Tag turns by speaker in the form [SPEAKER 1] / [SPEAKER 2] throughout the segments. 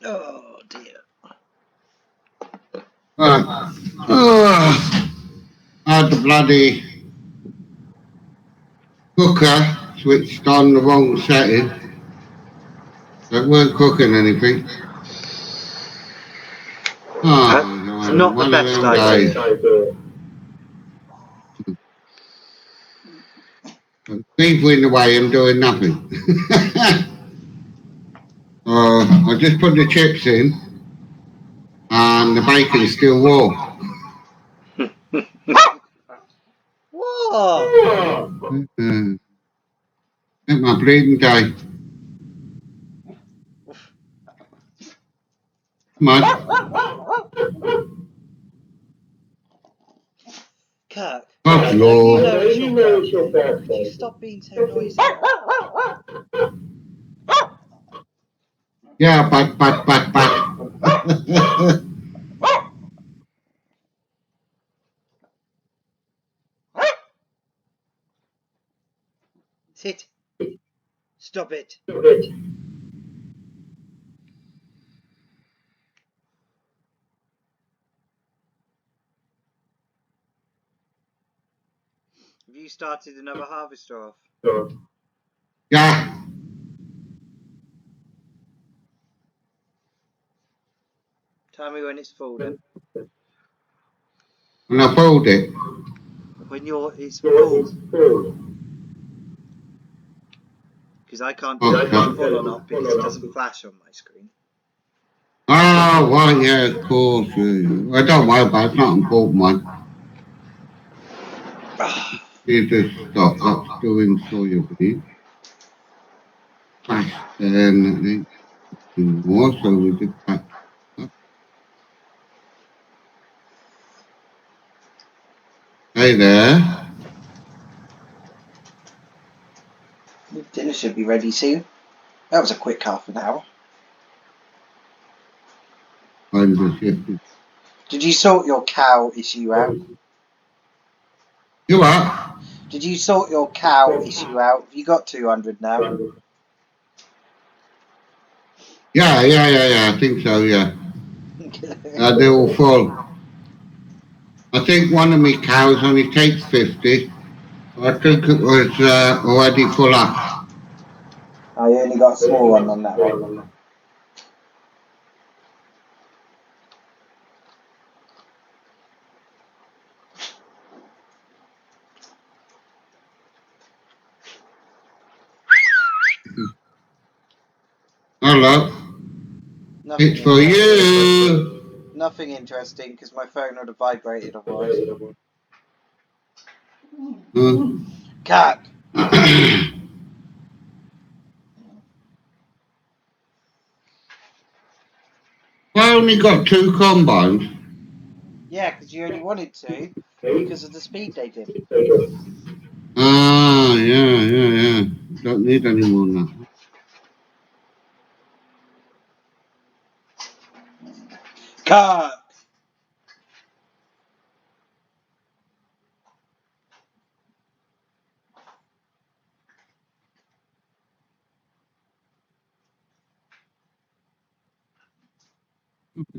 [SPEAKER 1] Oh dear.
[SPEAKER 2] I had the bloody cooker switched on the wrong setting. They weren't cooking anything.
[SPEAKER 1] It's not the best idea.
[SPEAKER 2] People in the way I'm doing nothing. I just put the chips in and the bacon's still warm.
[SPEAKER 1] Whoa!
[SPEAKER 2] At my bleeding day. Come on.
[SPEAKER 1] Kirk,
[SPEAKER 2] Oh,
[SPEAKER 1] I know
[SPEAKER 2] Lord.
[SPEAKER 1] you know it's your birthday, but could you stop being so noisy?
[SPEAKER 2] Yeah, but.
[SPEAKER 1] Sit. Stop it. Have you started another harvester off?
[SPEAKER 2] Yeah.
[SPEAKER 1] Tell me when it's full then.
[SPEAKER 2] And I pulled it.
[SPEAKER 1] When it's full. Because I can't tell if it's full or not because it doesn't flash on my screen.
[SPEAKER 2] Oh, well, yeah, of course. Yeah. I don't worry about it. It's not important one. You just stop. That's doing soybean. Fast. Then more, so we just back up. Hey there.
[SPEAKER 1] Dinner should be ready soon. That was a quick half an hour.
[SPEAKER 2] I'm just shifted.
[SPEAKER 1] Did you sort your cow issue out?
[SPEAKER 2] You what?
[SPEAKER 1] Did you sort your cow issue out? Have you got 200 now?
[SPEAKER 2] Yeah. I think so, yeah. They're all full. I think one of my cows only takes 50. I think it was already full up.
[SPEAKER 1] Oh, you only got a small one on that one.
[SPEAKER 2] Hello.
[SPEAKER 1] Nothing
[SPEAKER 2] It's for you.
[SPEAKER 1] Nothing interesting because my phone would have vibrated otherwise. Kirk!
[SPEAKER 2] I only got 2 combines.
[SPEAKER 1] Yeah, because you only wanted to because of the speed they did.
[SPEAKER 2] Ah, yeah. Don't need any more now.
[SPEAKER 1] Kirk!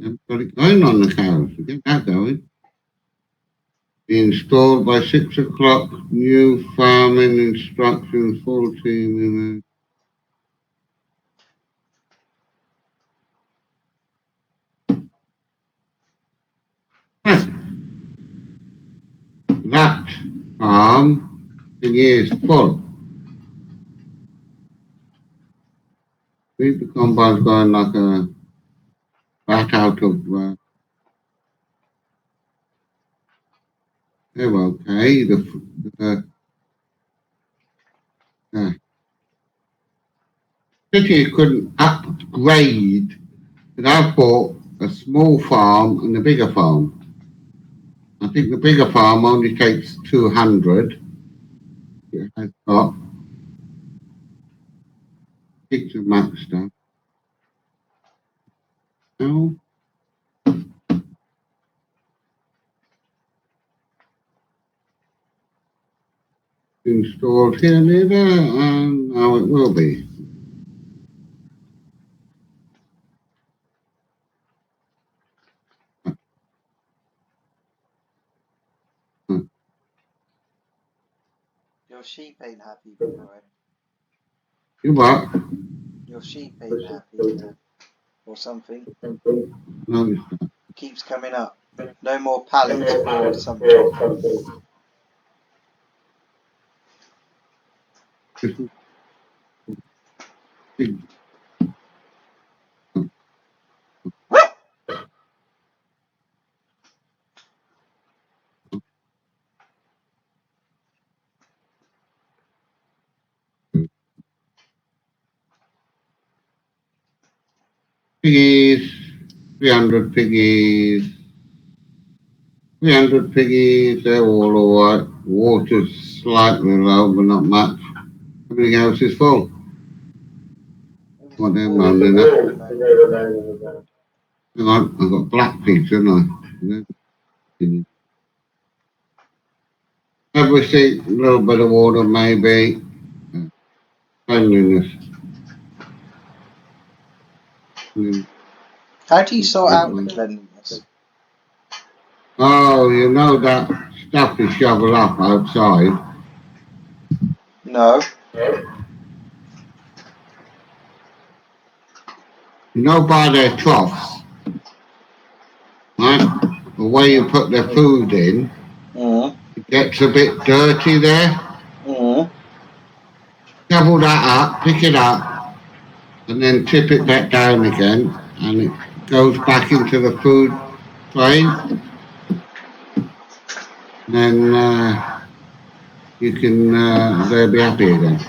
[SPEAKER 2] I've got it going on the cows. Get that going. Be installed by 6 o'clock. New farming instructions. Full team. That farm thing is full. The combine's going like a bat out of. They're okay. City couldn't upgrade, but I bought a small farm and a bigger farm. I think the bigger farm only takes 200. It has got six of max stuff. Now, installed here neither, and now it will be.
[SPEAKER 1] Your sheep ain't happy, big boy.
[SPEAKER 2] You what?
[SPEAKER 1] Your sheep ain't happy. Or something.
[SPEAKER 2] No, it's not.
[SPEAKER 1] Keeps coming up. No more pallets or something.
[SPEAKER 2] It's a big piggies, 300 piggies, 300 piggies, they're all alright. Water's slightly low, but not much. Everything else is full. What them running up? Hang on, I've got black pigs, haven't I? Everything, a little bit of water maybe. Cleanliness.
[SPEAKER 1] How do you sort out the cleanliness?
[SPEAKER 2] Oh, you know that stuff is shoveled up outside.
[SPEAKER 1] No.
[SPEAKER 2] You know by their troughs, right? The way you put their food in,
[SPEAKER 1] Mm.
[SPEAKER 2] it gets a bit dirty there.
[SPEAKER 1] Mm.
[SPEAKER 2] Shovel that up, pick it up, and then tip it back down again, and it goes back into the food tray. Then you can, they'll be happy again.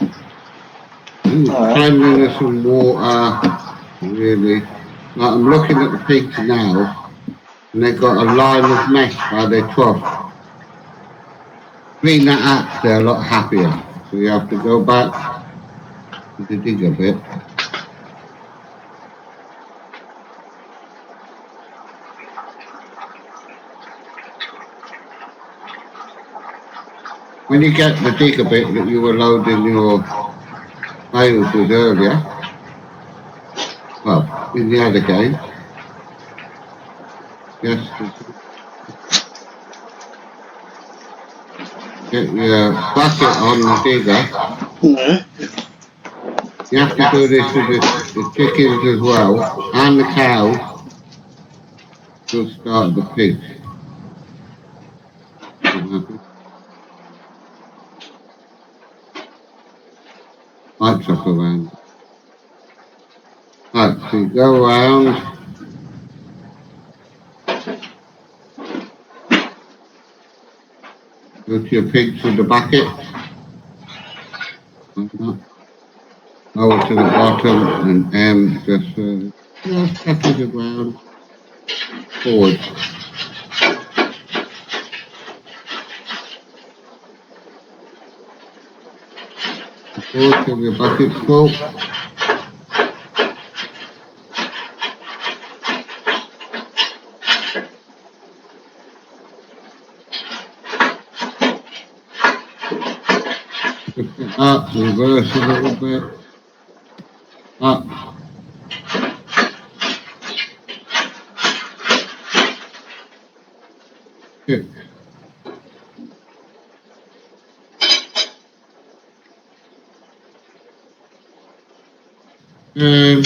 [SPEAKER 1] Alright.
[SPEAKER 2] Cleanliness and water, really. Like I'm looking at the pigs now, and they've got a line of mess by their trough. Clean that up, they're a lot happier. So you have to go back to dig a bit. When you get the dig a bit that you were loading your bales with earlier, well, in the other game, yes, get your bucket on the digger.
[SPEAKER 1] Mm.
[SPEAKER 2] You have to do this with the chickens as well, and the cows, to start the pigs. Lights up around. Right, so you go around. Go to your pigs with the bucket. Over to the bottom and just touches the ground. Forward. Forward till the bucket's full. Lift it up, reverse a little bit. Up. Kick. And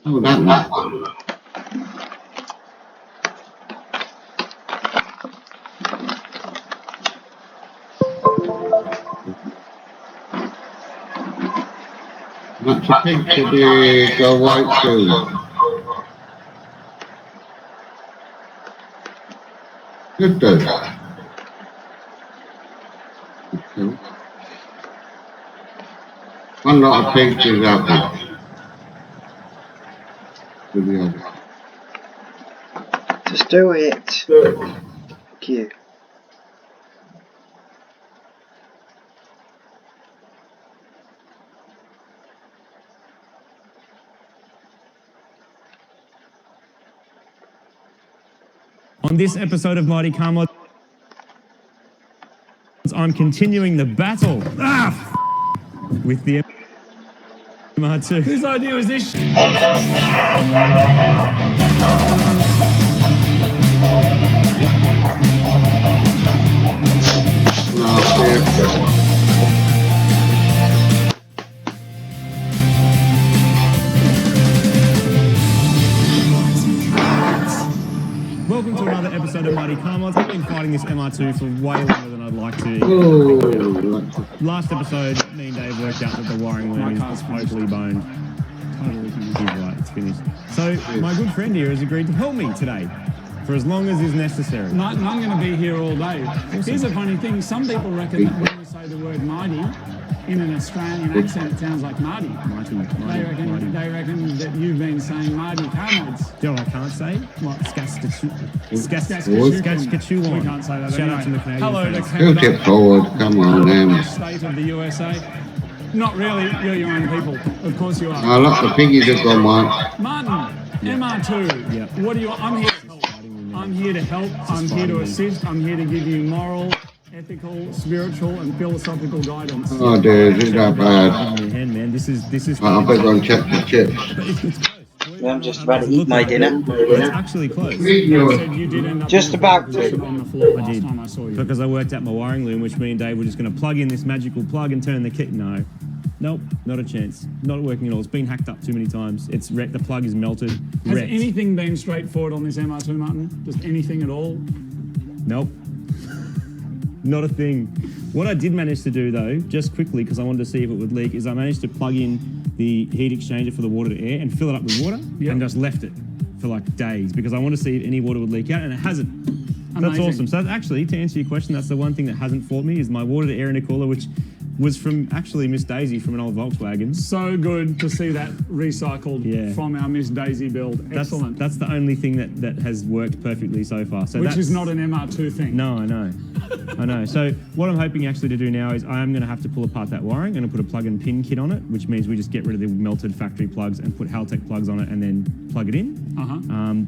[SPEAKER 2] oh, that one. That's a pig to be go white too. Good though. One lot of pigs is happy with the other.
[SPEAKER 1] Just do it.
[SPEAKER 2] Good.
[SPEAKER 1] Thank you.
[SPEAKER 3] On this episode of Mighty Car Mods, I'm continuing the battle with the MR2.
[SPEAKER 4] Whose idea was this?
[SPEAKER 3] Welcome to another episode of Mighty Car Mods. I've been fighting this MR2 for way longer than I'd like to. Last episode, me and Dave worked out that the wiring loom is totally boned. Totally finished. He's right, it's finished. So my good friend here has agreed to help me today for as long as is necessary.
[SPEAKER 4] Martin, I'm going to be here all day. Here's a funny thing. Some people reckon that when we say the word mighty, in an Australian accent, it sounds like Marty. They reckon that you've been saying Mighty Car Mods.
[SPEAKER 3] You know what I can't say?
[SPEAKER 4] What?
[SPEAKER 3] Saskatchewan.
[SPEAKER 4] We can't say that
[SPEAKER 3] Shout out to
[SPEAKER 4] anyway.
[SPEAKER 3] the Canadian
[SPEAKER 4] Hello to
[SPEAKER 3] fans.
[SPEAKER 2] Still
[SPEAKER 4] Canada.
[SPEAKER 2] tip forward. Come on,
[SPEAKER 4] The
[SPEAKER 2] damn.
[SPEAKER 4] state of the USA. Not really. You're your own people. Of course you are.
[SPEAKER 2] Oh, look, the piggies have gone, mate.
[SPEAKER 4] Martin, MR2.
[SPEAKER 3] Yeah.
[SPEAKER 4] What do you? I'm here to help. I'm here to help. I'm here to assist. I'm here to give you moral, ethical, spiritual, and philosophical guidance.
[SPEAKER 2] Oh, dude, this is not bad.
[SPEAKER 3] On your hand, man. This is.
[SPEAKER 2] I better go and check the chips.
[SPEAKER 3] It's close.
[SPEAKER 1] I'm just about to eat my dinner.
[SPEAKER 3] It's actually close.
[SPEAKER 4] You said you did end up
[SPEAKER 1] Just
[SPEAKER 4] in a
[SPEAKER 1] about
[SPEAKER 4] position
[SPEAKER 1] to.
[SPEAKER 4] on the floor
[SPEAKER 3] I
[SPEAKER 4] last
[SPEAKER 3] did.
[SPEAKER 4] time I saw you.
[SPEAKER 3] Because I worked out my wiring loom, which me and Dave were just going to plug in this magical plug and turn the kit. No. Nope, not a chance. Not working at all. It's been hacked up too many times. It's wrecked. The plug is melted.
[SPEAKER 4] Has
[SPEAKER 3] Wrecked.
[SPEAKER 4] anything been straightforward on this MR2, Martin? Just anything at all?
[SPEAKER 3] Nope. Not a thing. What I did manage to do though, just quickly, because I wanted to see if it would leak, is I managed to plug in the heat exchanger for the water to air and fill it up with water
[SPEAKER 4] Yep.
[SPEAKER 3] and just left it for like days because I wanted to see if any water would leak out and it hasn't. That's
[SPEAKER 4] Amazing.
[SPEAKER 3] awesome. So that's actually, to answer your question, that's the one thing that hasn't fought me is my water to air intercooler, which was from actually Miss Daisy from an old Volkswagen.
[SPEAKER 4] So good to see that recycled
[SPEAKER 3] Yeah.
[SPEAKER 4] from our Miss Daisy build. Excellent.
[SPEAKER 3] That's the only thing that has worked perfectly so far. So
[SPEAKER 4] Which
[SPEAKER 3] that's,
[SPEAKER 4] is not an MR2 thing.
[SPEAKER 3] No, I know. I know. So what I'm hoping actually to do now is I am going to have to pull apart that wiring. I'm going to put a plug and pin kit on it, which means we just get rid of the melted factory plugs and put Haltech plugs on it and then plug it in.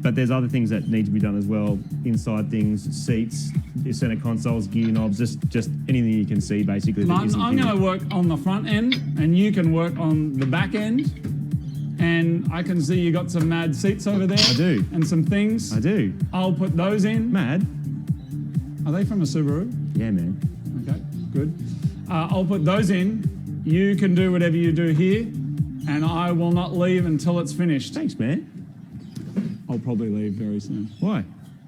[SPEAKER 3] But there's other things that need to be done as well. Inside things, seats, your center consoles, gear knobs, just anything you can see basically. that
[SPEAKER 4] Martin,
[SPEAKER 3] isn't
[SPEAKER 4] I'm
[SPEAKER 3] finished.
[SPEAKER 4] going to work on the front end and you can work on the back end. And I can see you got some mad seats over there.
[SPEAKER 3] I do.
[SPEAKER 4] And some things.
[SPEAKER 3] I do.
[SPEAKER 4] I'll put those in.
[SPEAKER 3] Mad?
[SPEAKER 4] Are they from a Subaru?
[SPEAKER 3] Yeah, man.
[SPEAKER 4] Okay, good. I'll put those in. You can do whatever you do here, and I will not leave until it's finished.
[SPEAKER 3] Thanks, man.
[SPEAKER 4] I'll probably leave very soon.
[SPEAKER 3] Why?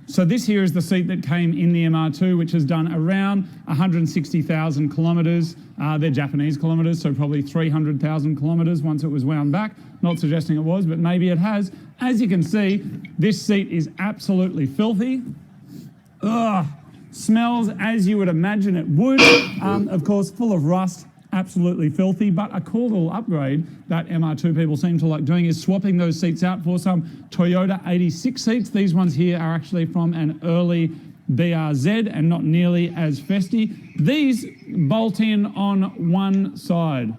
[SPEAKER 4] So this here is the seat that came in the MR2, which has done around 160,000 kilometres. They're Japanese kilometres, so probably 300,000 kilometres once it was wound back. Not suggesting it was, but maybe it has. As you can see, this seat is absolutely filthy. Ugh. Smells as you would imagine it would. Of course, full of rust, absolutely filthy. But a cool little upgrade that MR2 people seem to like doing is swapping those seats out for some Toyota 86 seats. These ones here are actually from an early BRZ and not nearly as festy. These bolt in on one side.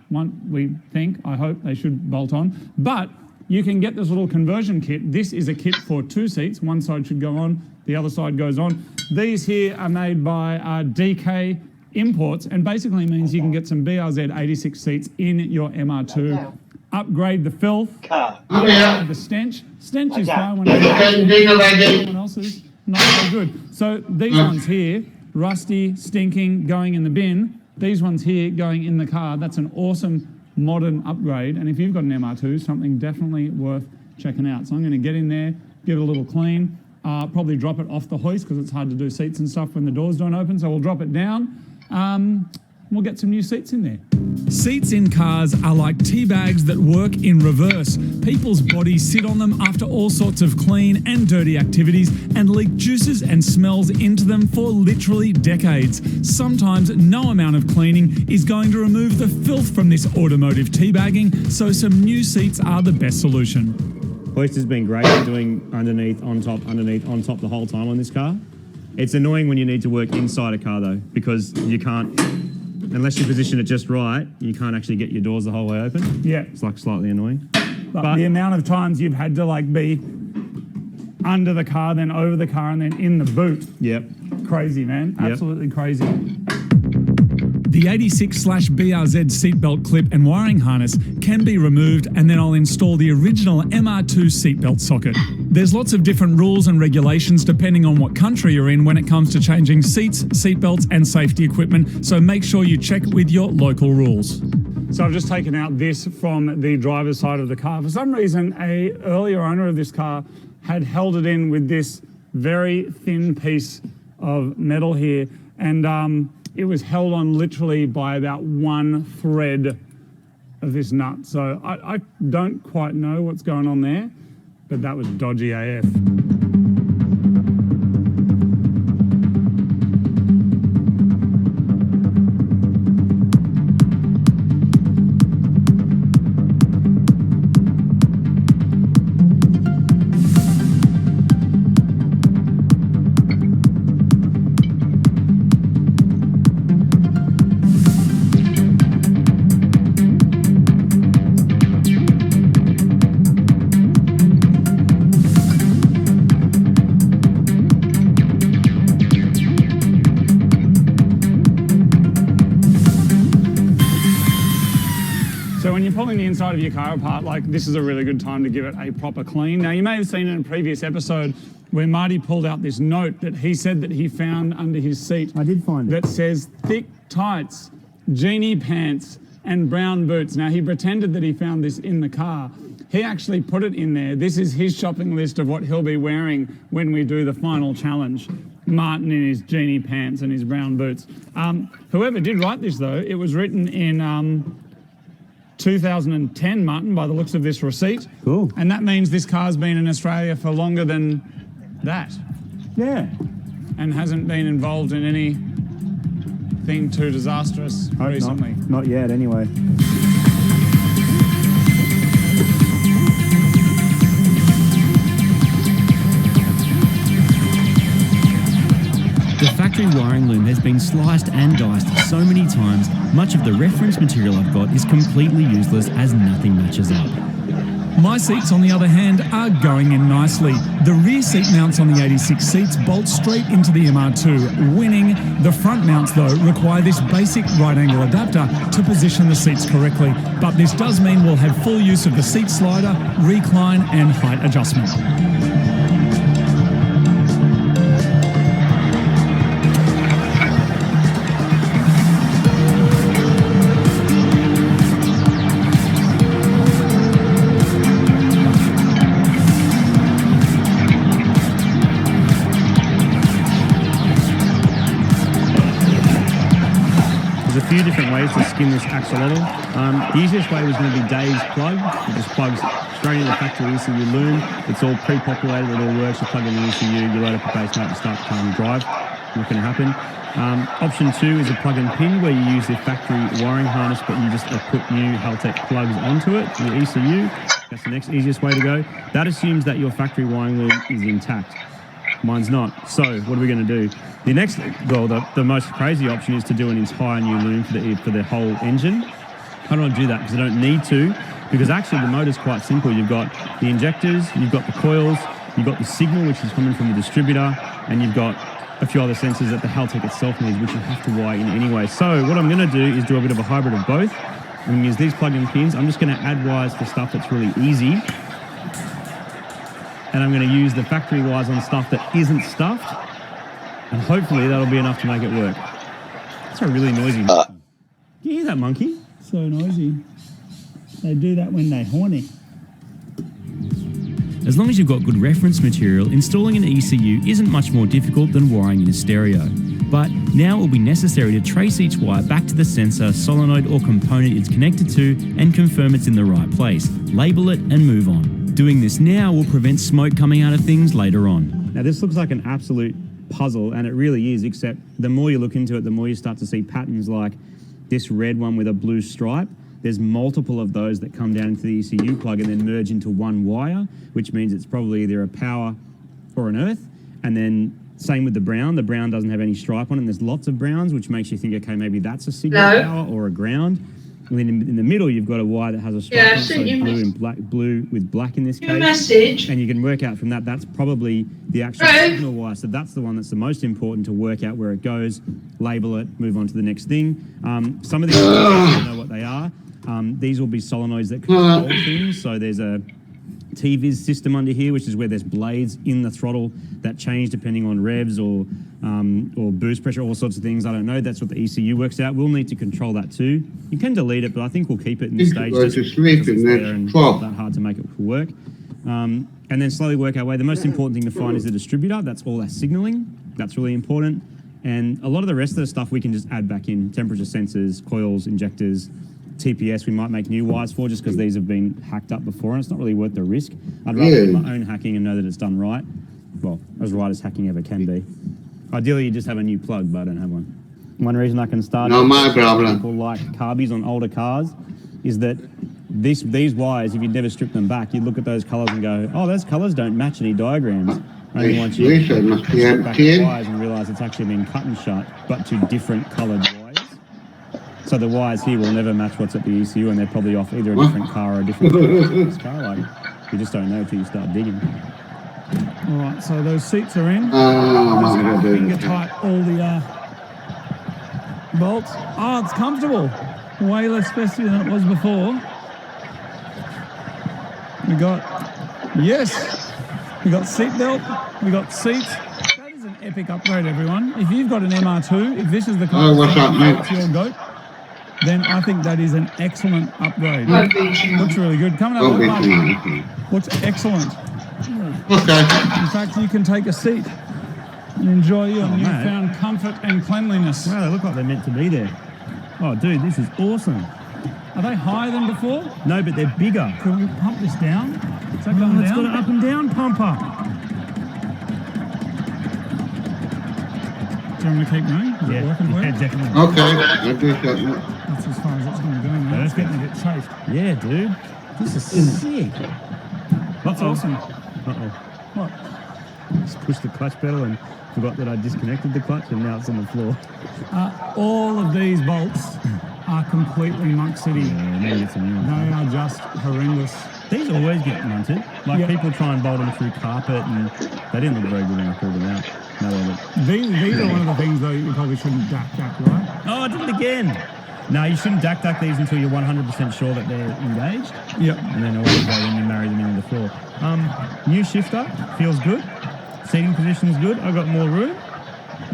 [SPEAKER 4] We think, I hope they should bolt on. But you can get this little conversion kit. This is a kit for two seats. One side should go on, the other side goes on. These here are made by DK Imports and basically means you can get some BRZ 86 seats in your MR2. Upgrade the filth,
[SPEAKER 2] I'm here.
[SPEAKER 4] the stench. Stench is
[SPEAKER 1] Okay.
[SPEAKER 4] fine when
[SPEAKER 2] Getting dinner ready.
[SPEAKER 4] someone else's. Not so good. So these ones here, rusty, stinking, going in the bin. These ones here going in the car. That's an awesome modern upgrade. And if you've got an MR2, something definitely worth checking out. So I'm going to get in there, give it a little clean, probably drop it off the hoist because it's hard to do seats and stuff when the doors don't open. So we'll drop it down. We'll get some new seats in there. Seats in cars are like tea bags that work in reverse. People's bodies sit on them after all sorts of clean and dirty activities and leak juices and smells into them for literally decades. Sometimes no amount of cleaning is going to remove the filth from this automotive teabagging, so some new seats are the best solution.
[SPEAKER 3] Hoist has been great at doing underneath, on top the whole time on this car. It's annoying when you need to work inside a car though, because you can't, unless you position it just right, you can't actually get your doors the whole way open.
[SPEAKER 4] Yeah.
[SPEAKER 3] It's like slightly annoying.
[SPEAKER 4] But the amount of times you've had to like be under the car, then over the car, and then in the boot.
[SPEAKER 3] Yep.
[SPEAKER 4] Crazy, man.
[SPEAKER 3] Yep.
[SPEAKER 4] Absolutely crazy.
[SPEAKER 5] The 86/BRZ seatbelt clip and wiring harness can be removed, and then I'll install the original MR2 seatbelt socket. There's lots of different rules and regulations depending on what country you're in when it comes to changing seats, seatbelts and safety equipment, so make sure you check with your local rules.
[SPEAKER 4] So I've just taken out this from the driver's side of the car. For some reason, a earlier owner of this car had held it in with this very thin piece of metal here, and it was held on literally by about one thread of this nut. So I don't quite know what's going on there, but that was dodgy AF. So when you're pulling the inside of your car apart, like, this is a really good time to give it a proper clean. Now, you may have seen in a previous episode where Marty pulled out this note that he said that he found under his seat.
[SPEAKER 3] I did find it.
[SPEAKER 4] That says thick tights, genie pants, and brown boots. Now, he pretended that he found this in the car. He actually put it in there. This is his shopping list of what he'll be wearing when we do the final challenge. Martin in his genie pants and his brown boots. Whoever did write this, though, it was written in 2010, Martin, by the looks of this receipt.
[SPEAKER 3] Cool.
[SPEAKER 4] And that means this car's been in Australia for longer than that
[SPEAKER 3] Yeah.
[SPEAKER 4] and hasn't been involved in anything too disastrous recently.
[SPEAKER 3] Not yet, anyway.
[SPEAKER 6] The factory wiring loom has been sliced and diced so many times, much of the reference material I've got is completely useless as nothing matches up.
[SPEAKER 5] My seats, on the other hand, are going in nicely. The rear seat mounts on the 86 seats bolt straight into the MR2, winning. The front mounts, though, require this basic right angle adapter to position the seats correctly. But this does mean we'll have full use of the seat slider, recline and height adjustment.
[SPEAKER 3] There's a few different ways to skin this axolotl. The easiest way was going to be Dave's plug. It just plugs straight into the factory ECU loom. It's all pre-populated, it all works. You plug in the ECU, you load up a base mate and start the car and drive. Not going to happen. Option 2 is a plug-in pin where you use the factory wiring harness, but you just put new Haltech plugs onto it, the ECU. That's the next easiest way to go. That assumes that your factory wiring loom is intact. Mine's not. So what are we going to do? The next, well, the most crazy option is to do an entire new loom for the whole engine. I don't do that because I don't need to, because actually the motor's quite simple. You've got the injectors, you've got the coils, you've got the signal, which is coming from the distributor, and you've got a few other sensors that the Haltech itself needs, which you have to wire in anyway. So what I'm going to do is do a bit of a hybrid of both. I'm going to use these plug-in pins. I'm just going to add wires for stuff that's really easy. And I'm going to use the factory wires on stuff that isn't stuffed. And hopefully that'll be enough to make it work. That's a really noisy monkey. Can you hear that monkey?
[SPEAKER 4] So noisy. They do that when they're horny.
[SPEAKER 6] As long as you've got good reference material, installing an ECU isn't much more difficult than wiring in a stereo. But now it will be necessary to trace each wire back to the sensor, solenoid or component it's connected to and confirm it's in the right place, label it and move on. Doing this now will prevent smoke coming out of things later on.
[SPEAKER 3] Now this looks like an absolute puzzle, and it really is, except the more you look into it, the more you start to see patterns like this red one with a blue stripe. There's multiple of those that come down into the ECU plug and then merge into one wire, which means it's probably either a power or an earth. And then same with the brown. The brown doesn't have any stripe on it, and there's lots of browns, which makes you think, okay, maybe that's a signal power or a ground. And then in the middle, you've got a wire that has a stripe,
[SPEAKER 7] Yeah,
[SPEAKER 3] on it,
[SPEAKER 7] I've
[SPEAKER 3] so
[SPEAKER 7] sent you a
[SPEAKER 3] blue and black, blue with black in this
[SPEAKER 7] Your
[SPEAKER 3] case.
[SPEAKER 7] message.
[SPEAKER 3] And you can work out from that, that's probably the actual
[SPEAKER 7] Right.
[SPEAKER 3] signal wire. So that's the one that's the most important to work out where it goes, label it, move on to the next thing. Some of these, I don't know what they are. These will be solenoids that control things. So there's a T-Viz system under here, which is where there's blades in the throttle that change depending on revs or boost pressure, all sorts of things. I don't know. That's what the ECU works out. We'll need to control that too. You can delete it, but I think we'll keep it in the stage
[SPEAKER 2] Go to sleep
[SPEAKER 3] because
[SPEAKER 2] in
[SPEAKER 3] it's
[SPEAKER 2] this
[SPEAKER 3] there and
[SPEAKER 2] trough.
[SPEAKER 3] not that hard to make it work. And then slowly work our way. The most important thing to find is the distributor. That's all our signaling. That's really important. And a lot of the rest of the stuff we can just add back in. Temperature sensors, coils, injectors, TPS we might make new wires for just because these have been hacked up before and it's not really worth the risk. I'd rather do my own hacking and know that it's done right. Well, as right as hacking ever can be. Ideally, you just have a new plug, but I don't have one. One reason I can start
[SPEAKER 2] No, my problem.
[SPEAKER 3] people like carbies on older cars is that these wires, if you'd never stripped them back, you'd look at those colours and go, oh, those colours don't match any diagrams. Only once you
[SPEAKER 2] Lisa must be
[SPEAKER 3] strip back
[SPEAKER 2] empty.
[SPEAKER 3] the wires and realise it's actually been cut and shut, but to different coloured wires. So the wires here will never match what's at the ECU, and they're probably off either a different car or a different car. Like, you just don't know until you start digging.
[SPEAKER 4] All right, so those seats are in.
[SPEAKER 2] Oh, my God.
[SPEAKER 4] Finger tight all the bolts. Oh, it's comfortable. Way less festive than it was before. We got seat belt. We got seats. That is an epic upgrade, everyone. If you've got an MR2, if this is the car
[SPEAKER 2] what's up, mate?
[SPEAKER 4] that's your goat, then I think that is an excellent upgrade. Looks really good. Coming up,
[SPEAKER 2] Don't be
[SPEAKER 4] Marty.
[SPEAKER 2] too
[SPEAKER 4] Looks excellent.
[SPEAKER 2] Okay.
[SPEAKER 4] In fact, you can take a seat and enjoy your
[SPEAKER 3] mate.
[SPEAKER 4] newfound comfort and cleanliness.
[SPEAKER 3] Wow, they look like they're meant to be there. Oh, dude, this is awesome.
[SPEAKER 4] Are they higher than before?
[SPEAKER 3] No, but they're bigger.
[SPEAKER 4] Can we pump this down? Is that going
[SPEAKER 3] It's
[SPEAKER 4] down?
[SPEAKER 3] got an up and down pumper.
[SPEAKER 4] Do you want me to keep going? Is it working for you?
[SPEAKER 3] definitely.
[SPEAKER 2] Okay. I'll do something.
[SPEAKER 4] That's as far as it's going to go now. It's getting a bit chafed.
[SPEAKER 3] Yeah, dude. This is sick.
[SPEAKER 4] That's awesome.
[SPEAKER 3] Uh-oh.
[SPEAKER 4] What?
[SPEAKER 3] Just pushed the clutch pedal and forgot that I disconnected the clutch and now it's on the floor.
[SPEAKER 4] All of these bolts are completely Monk City.
[SPEAKER 3] Yeah, maybe it's a new one.
[SPEAKER 4] They are just horrendous.
[SPEAKER 3] These always get mounted. Like
[SPEAKER 4] Yeah.
[SPEAKER 3] people try and bolt them through carpet and they didn't look very good when I pulled them out. No, they look.
[SPEAKER 4] These are one of the things, though, you probably shouldn't DAC, right?
[SPEAKER 3] Oh, I did it again. No, you shouldn't duck these until you're 100% sure that they're engaged.
[SPEAKER 4] Yep.
[SPEAKER 3] And then always go when you marry them into the floor. New shifter, feels good. Seating position's good. I got more room.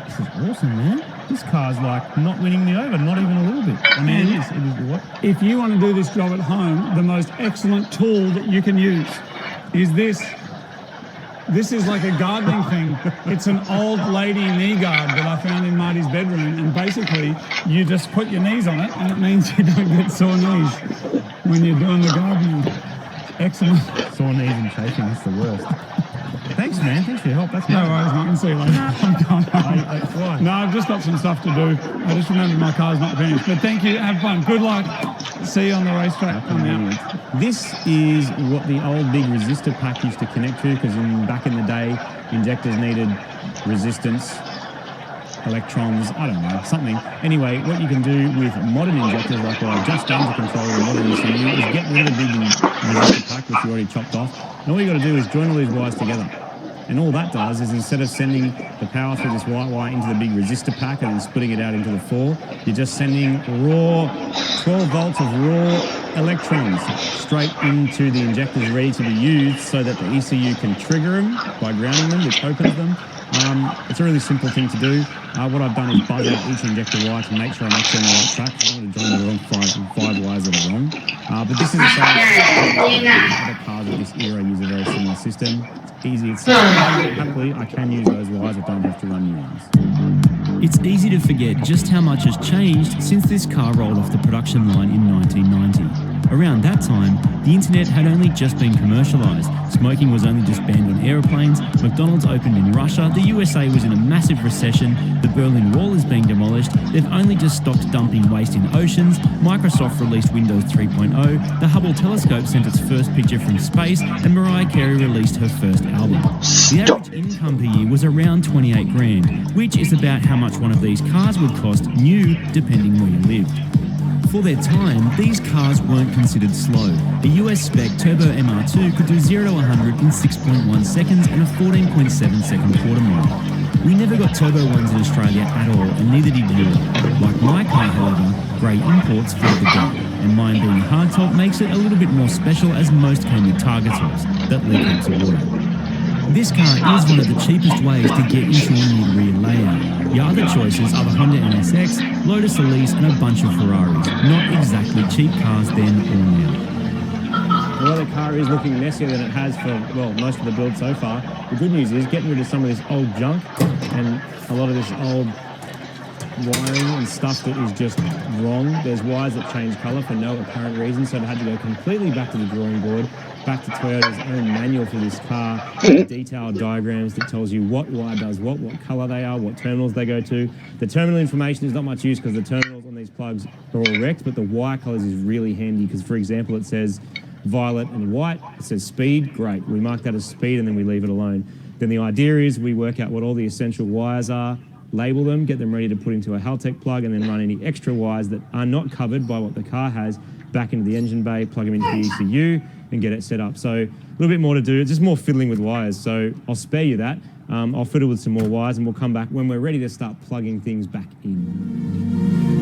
[SPEAKER 3] This is awesome, man. This car's like not winning me over, not even a little bit. I mean, it is what?
[SPEAKER 4] If you want to do this job at home, the most excellent tool that you can use is this. This is like a gardening thing. It's an old lady knee guard that I found in Marty's bedroom, and basically you just put your knees on it and it means you don't get sore knees when you're doing the gardening. Excellent.
[SPEAKER 3] Sore knees and chafing, that's the worst. Thanks, man. Thanks for your help. That's
[SPEAKER 4] No worries, Martin. See you later. I'm going home.
[SPEAKER 3] Why?
[SPEAKER 4] No, I've just got some stuff to do. I just remembered my car's not finished. But thank you. Have fun. Good luck. See you on the racetrack. I'm out.
[SPEAKER 3] This is what the old big resistor pack used to connect to, because back in the day, injectors needed resistance, electrons, I don't know, something. Anyway, what you can do with modern injectors, like what I've just done to control the modern ECU, is get rid of the big resistor pack, which you already chopped off. And all you got to do is join all these wires together. And all that does is, instead of sending the power through this white wire into the big resistor pack and then splitting it out into the 4, you're just sending raw 12 volts of raw electrons straight into the injectors ready to be used, so that the ECU can trigger them by grounding them, which opens them. It's a really simple thing to do. What I've done is buzz out each injector wire to make sure I'm actually on the right track. I don't want to join the wrong five wires that are wrong. But this is the same. Other cars of this era use a very similar system. It's easy. It's happily I can use those wires. I don't have to run new ones.
[SPEAKER 6] It's easy to forget just how much has changed since this car rolled off the production line in 1990. Around that time, the internet had only just been commercialised, smoking was only just banned on aeroplanes, McDonald's opened in Russia, the USA was in a massive recession, the Berlin Wall is being demolished, they've only just stopped dumping waste in oceans, Microsoft released Windows 3.0, the Hubble telescope sent its first picture from space, and Mariah Carey released her first album. The average income per year was around 28 grand, which is about how much one of these cars would cost new, depending where you lived. For their time, these cars weren't considered slow. A US spec Turbo MR2 could do 0 to 100 in 6.1 seconds and a 14.7 second quarter mile. We never got turbo ones in Australia at all, and neither did you. Like my car, however, Grey Imports filled the gap, and mine being hardtop makes it a little bit more special, as most came with targa tops that leak heaps of water. This car is one of the cheapest ways to get into a new rear layout. Your other choices are the Honda NSX, Lotus Elise and a bunch of Ferraris. Not exactly cheap cars then or now.
[SPEAKER 3] Although the car is looking messier than it has for, well, most of the build so far, the good news is getting rid of some of this old junk and a lot of this old wiring and stuff that is just wrong. There's wires that change colour for no apparent reason, so I've had to go completely back to the drawing board, back to Toyota's own manual for this car, detailed diagrams that tells you what wire does what colour they are, what terminals they go to. The terminal information is not much use because the terminals on these plugs are all wrecked, but the wire colours is really handy because, for example, it says violet and white, it says speed, great. We mark that as speed and then we leave it alone. Then the idea is we work out what all the essential wires are, label them, get them ready to put into a Haltech plug, and then run any extra wires that are not covered by what the car has back into the engine bay, plug them into the ECU and get it set up. So a little bit more to do, it's just more fiddling with wires. So I'll spare you that. I'll fiddle with some more wires and we'll come back when we're ready to start plugging things back in.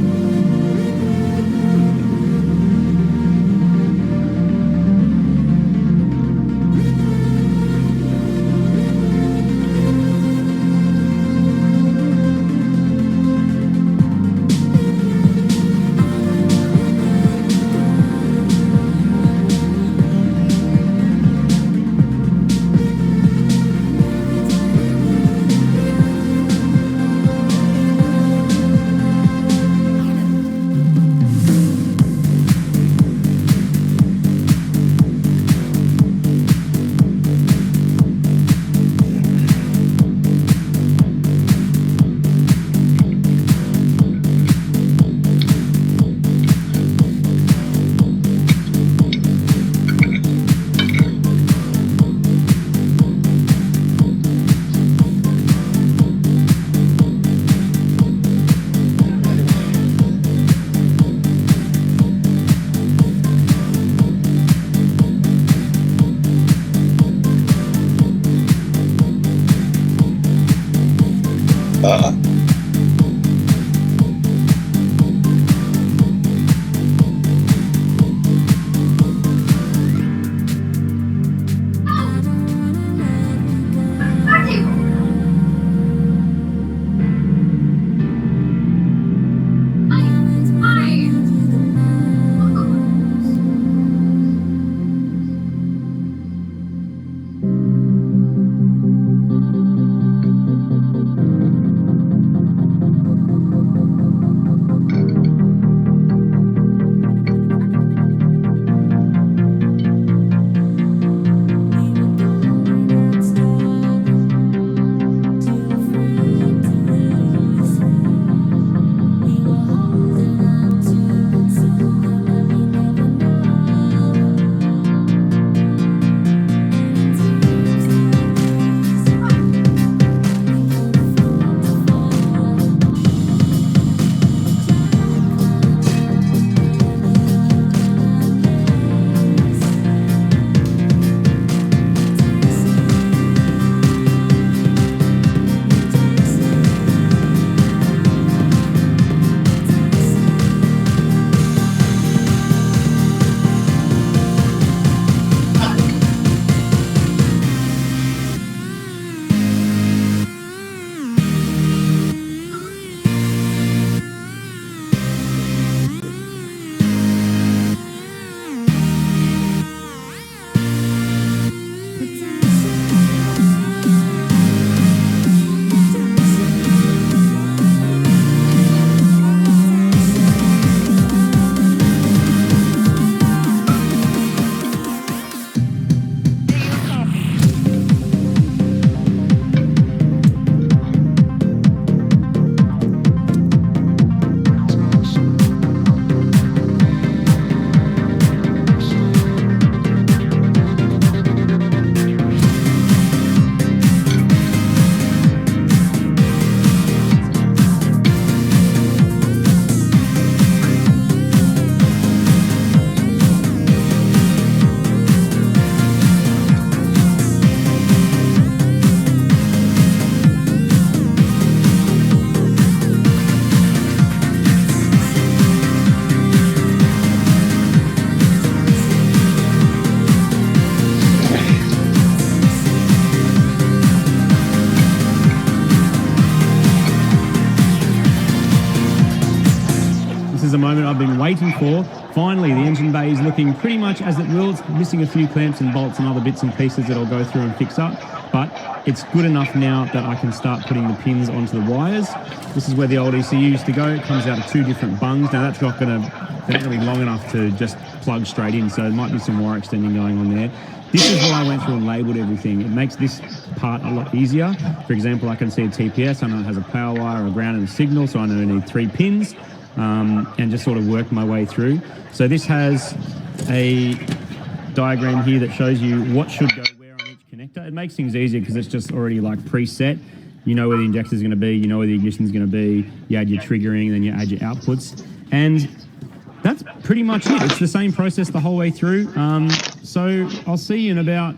[SPEAKER 3] is the moment I've been waiting for. Finally, the engine bay is looking pretty much as it will. It's missing a few clamps and bolts and other bits and pieces that I'll go through and fix up, but it's good enough now that I can start putting the pins onto the wires. This is where the old ECU used to go. It comes out of 2 different bungs. Now that's not really long enough to just plug straight in, so there might be some wire extending going on there. This is why I went through and labelled everything. It makes this part a lot easier. For example, I can see a TPS. I know it has a power wire, a ground and a signal, so I know I need 3 pins, and just sort of work my way through. So this has a diagram here that shows you what should go where on each connector. It makes things easier because it's just already like preset. You know where the injector is going to be, you know where the ignition is going to be, you add your triggering, then you add your outputs. And that's pretty much it. It's the same process the whole way through. So I'll see you in about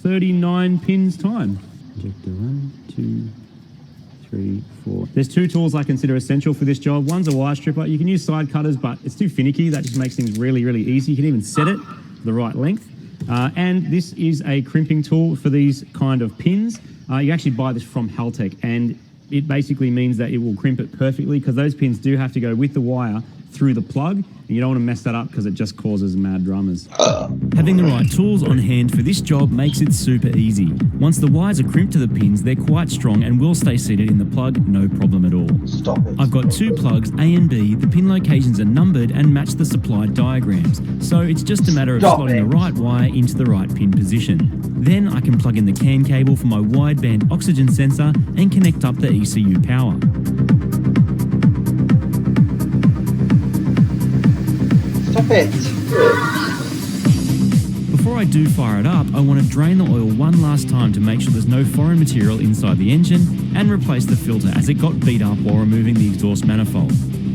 [SPEAKER 3] 39 pins time. Injector 1, 2, 3, 4. There's 2 tools I consider essential for this job. One's a wire stripper. You can use side cutters, but it's too finicky. That just makes things really, really easy. You can even set it the right length. And this is a crimping tool for these kind of pins. You actually buy this from Haltech, and it basically means that it will crimp it perfectly because those pins do have to go with the wire through the plug, and you don't want to mess that up because it just causes mad dramas.
[SPEAKER 6] Having the right tools on hand for this job makes it super easy. Once the wires are crimped to the pins, they're quite strong and will stay seated in the plug, no problem at all.
[SPEAKER 1] Stop it.
[SPEAKER 6] I've got 2 plugs, A and B. The pin locations are numbered and match the supplied diagrams, so it's just a matter of slotting the right wire into the right pin position. Then I can plug in the CAN cable for my wideband oxygen sensor and connect up the ECU power.
[SPEAKER 1] Stop it.
[SPEAKER 6] Before I do fire it up, I want to drain the oil one last time to make sure there's no foreign material inside the engine and replace the filter as it got beat up while removing the exhaust manifold.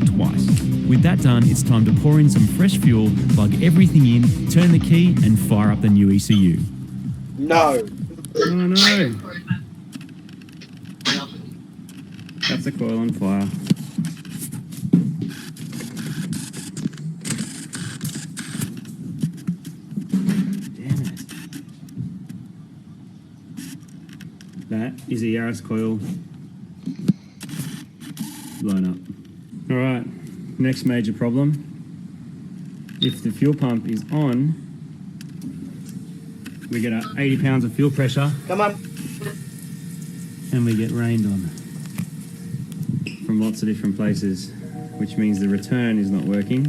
[SPEAKER 6] Twice. With that done, it's time to pour in some fresh fuel, plug everything in, turn the key and fire up the new ECU.
[SPEAKER 1] No.
[SPEAKER 3] Oh no. That's a coil on fire. That is a Yaris coil blown up. All right, next major problem. If the fuel pump is on, we get 80 pounds of fuel pressure.
[SPEAKER 1] Come on.
[SPEAKER 3] And we get rained on from lots of different places, which means the return is not working,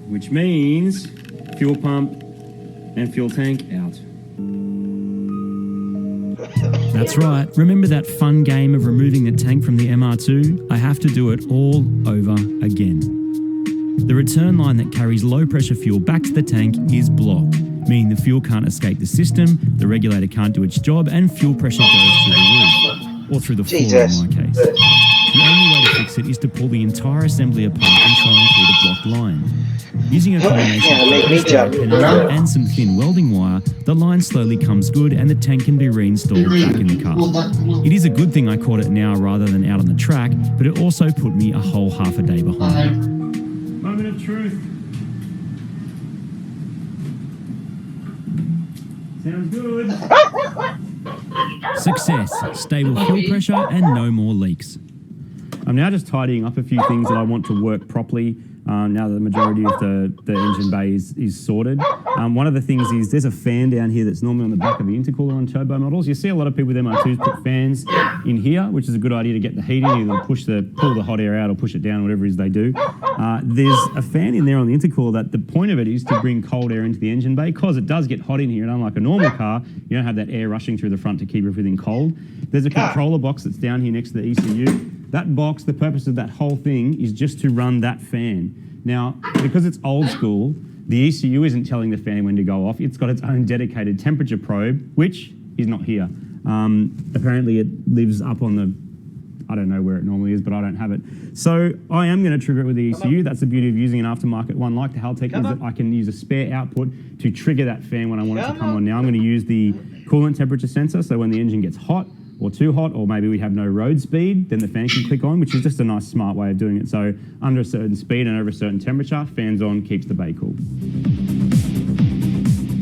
[SPEAKER 3] which means fuel pump and fuel tank out.
[SPEAKER 6] That's right. Remember that fun game of removing the tank from the MR2? I have to do it all over again. The return line that carries low pressure fuel back to the tank is blocked, meaning the fuel can't escape the system, the regulator can't do its job, and fuel pressure goes through the roof, or through the floor in my case. The only way to fix it is to pull the entire assembly apart and try and clear the blocked line. Using a combination of penetrator and some thin welding wire, the line slowly comes good and the tank can be reinstalled back in the car. It is a good thing I caught it now rather than out on the track, but it also put me a whole half a day behind.
[SPEAKER 3] Moment of truth. Sounds good.
[SPEAKER 6] Success, stable fuel pressure and no more leaks.
[SPEAKER 3] I'm now just tidying up a few things that I want to work properly now that the majority of the engine bay is sorted. One of the things is there's a fan down here that's normally on the back of the intercooler on turbo models. You see a lot of people with MR2s put fans in here, which is a good idea to get the heat in, either pull the hot air out or push it down, whatever it is they do. There's a fan in there on the intercooler that the point of it is to bring cold air into the engine bay because it does get hot in here, and unlike a normal car, you don't have that air rushing through the front to keep everything cold. There's a controller box that's down here next to the ECU. That box, the purpose of that whole thing is just to run that fan. Now, because it's old school, the ECU isn't telling the fan when to go off. It's got its own dedicated temperature probe, which is not here. Apparently it lives up on the, I don't know where it normally is, but I don't have it. So I am going to trigger it with the ECU. That's the beauty of using an aftermarket one like the Haltech, is that I can use a spare output to trigger that fan when I want it to come on. Now I'm going to use the coolant temperature sensor, so when the engine gets hot, or too hot, or maybe we have no road speed, then the fan can click on, which is just a nice smart way of doing it. So under a certain speed and over a certain temperature, fans on, keeps the bay cool.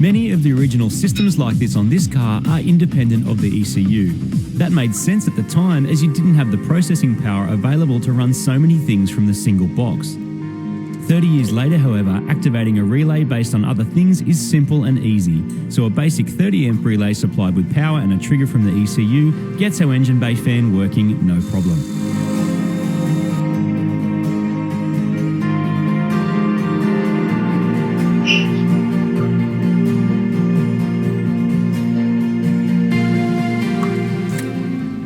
[SPEAKER 6] Many of the original systems like this on this car are independent of the ECU. That made sense at the time as you didn't have the processing power available to run so many things from the single box. 30 years later, however, activating a relay based on other things is simple and easy. So a basic 30 amp relay supplied with power and a trigger from the ECU gets our engine bay fan working no problem.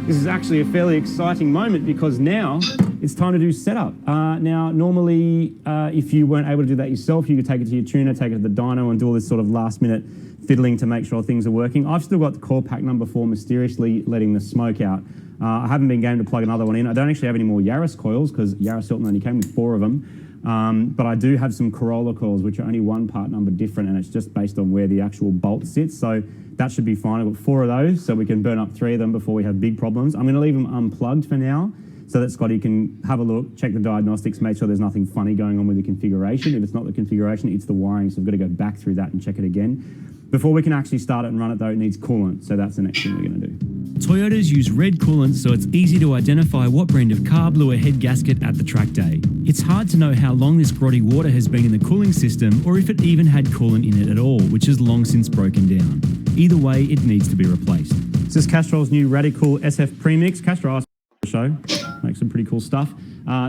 [SPEAKER 3] This is actually a fairly exciting moment because now it's time to do setup. Now, normally, if you weren't able to do that yourself, you could take it to your tuner, take it to the dyno and do all this sort of last minute fiddling to make sure things are working. I've still got the core pack number 4 mysteriously letting the smoke out. I haven't been game to plug another one in. I don't actually have any more Yaris coils because Yaris Hilton only came with 4 of them. But I do have some Corolla coils, which are only one part number different, and it's just based on where the actual bolt sits. So that should be fine. I've got 4 of those, so we can burn up 3 of them before we have big problems. I'm going to leave them unplugged for now so that Scotty can have a look, check the diagnostics, make sure there's nothing funny going on with the configuration. If it's not the configuration, it's the wiring, so I've got to go back through that and check it again. Before we can actually start it and run it, though, it needs coolant, so that's the next thing we're going to do.
[SPEAKER 6] Toyotas use red coolant, so it's easy to identify what brand of car blew a head gasket at the track day. It's hard to know how long this grotty water has been in the cooling system or if it even had coolant in it at all, which has long since broken down. Either way, it needs to be replaced.
[SPEAKER 3] This is Castrol's new Radical SF Premix. Castrol asked the show, makes some pretty cool stuff.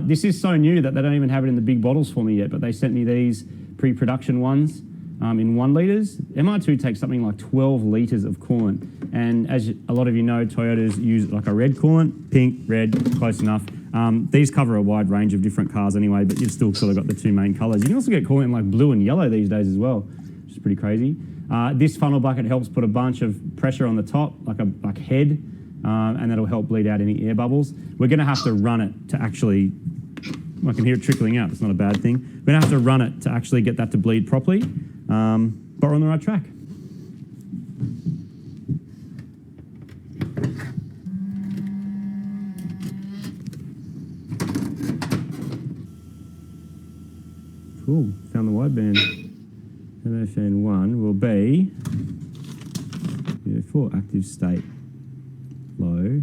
[SPEAKER 3] This is so new that they don't even have it in the big bottles for me yet, but they sent me these pre-production ones in 1 litres. MR2 takes something like 12 litres of coolant. And as a lot of you know, Toyotas use like a red coolant, pink, red, close enough. These cover a wide range of different cars anyway, but you've still sort of got the 2 main colours. You can also get coolant in like blue and yellow these days as well, which is pretty crazy. This funnel bucket helps put a bunch of pressure on the top, like head, and that'll help bleed out any air bubbles. We're going to have to run it to actually, I can hear it trickling out, it's not a bad thing. We're going to have to run it to actually get that to bleed properly, but we're on the right track. Cool, found the wideband. MFN 1 will be for active state low.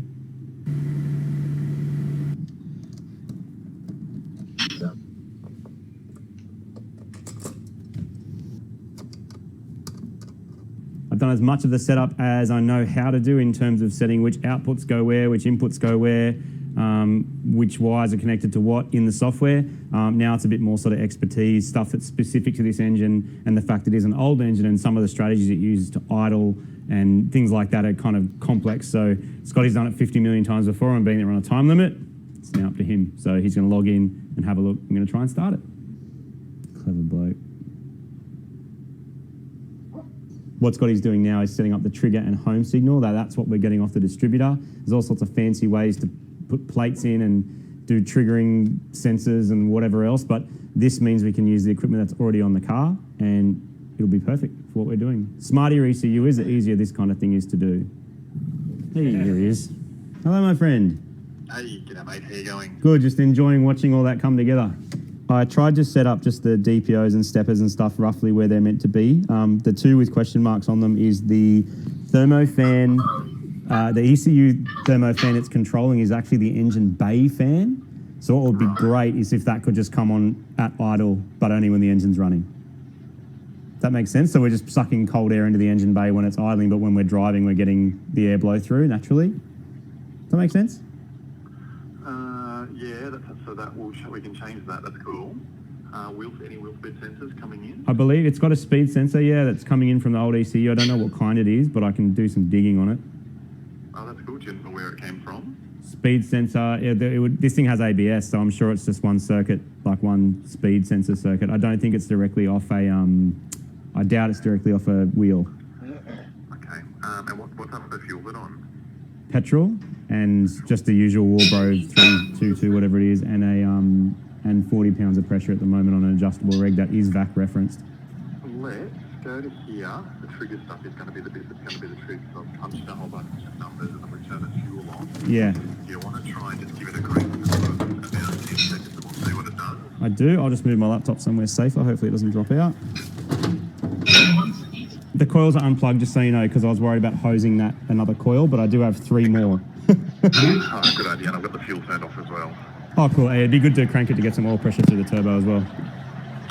[SPEAKER 3] I've done as much of the setup as I know how to do in terms of setting which outputs go where, which inputs go where, which wires are connected to what in the software. Now it's a bit more sort of expertise, stuff that's specific to this engine and the fact it is an old engine and some of the strategies it uses to idle and things like that are kind of complex. So Scotty's done it 50 million times before and being there on a time limit, it's now up to him. So he's going to log in and have a look. I'm going to try and start it. Clever bloke. What Scotty's doing now is setting up the trigger and home signal. That's what we're getting off the distributor. There's all sorts of fancy ways to put plates in and do triggering sensors and whatever else, but this means we can use the equipment that's already on the car and it'll be perfect for what we're doing. Smarter ECU is, the easier this kind of thing is to do. Hey, here he is. Hello, my friend.
[SPEAKER 7] Hey, g'day mate, how you going?
[SPEAKER 3] Good, just enjoying watching all that come together. I tried to set up just the DPOs and steppers and stuff roughly where they're meant to be. The 2 with question marks on them is the thermofan. The ECU thermofan it's controlling is actually the engine bay fan. So what would be great is if that could just come on at idle, but only when the engine's running. That makes sense? So we're just sucking cold air into the engine bay when it's idling, but when we're driving, we're getting the air blow through naturally. Does that make sense?
[SPEAKER 7] Yeah, so that we can change that. That's cool. Any wheel speed sensors coming in?
[SPEAKER 3] I believe it's got a speed sensor, yeah, that's coming in from the old ECU. I don't know what kind it is, but I can do some digging on it.
[SPEAKER 7] Oh, that's cool. Do you know where it came from?
[SPEAKER 3] Speed sensor, yeah, this thing has ABS, so I'm sure it's just one circuit, like one speed sensor circuit. I don't think it's directly off a, I doubt it's directly off a wheel.
[SPEAKER 7] Okay, and what type of fuel is it on?
[SPEAKER 3] Petrol, and just the usual Warbro 322, whatever it is, and 40 pounds of pressure at the moment on an adjustable reg that is VAC referenced.
[SPEAKER 7] Let's go to here. The trigger stuff is going to be the bit that's going to be the trick. So I've punched a whole bunch of numbers and then we turn the fuel on.
[SPEAKER 3] Yeah.
[SPEAKER 7] You want to try and just give it a crank for about 10 seconds and we'll see what it does.
[SPEAKER 3] I do. I'll just move my laptop somewhere safer. Hopefully it doesn't drop out. coils are unplugged, just so you know, because I was worried about hosing that another coil, but I do have 3 more.
[SPEAKER 7] Oh, good idea. And I've got the fuel turned off as well.
[SPEAKER 3] Oh, cool. Hey, it'd be good to crank it to get some oil pressure through the turbo as well.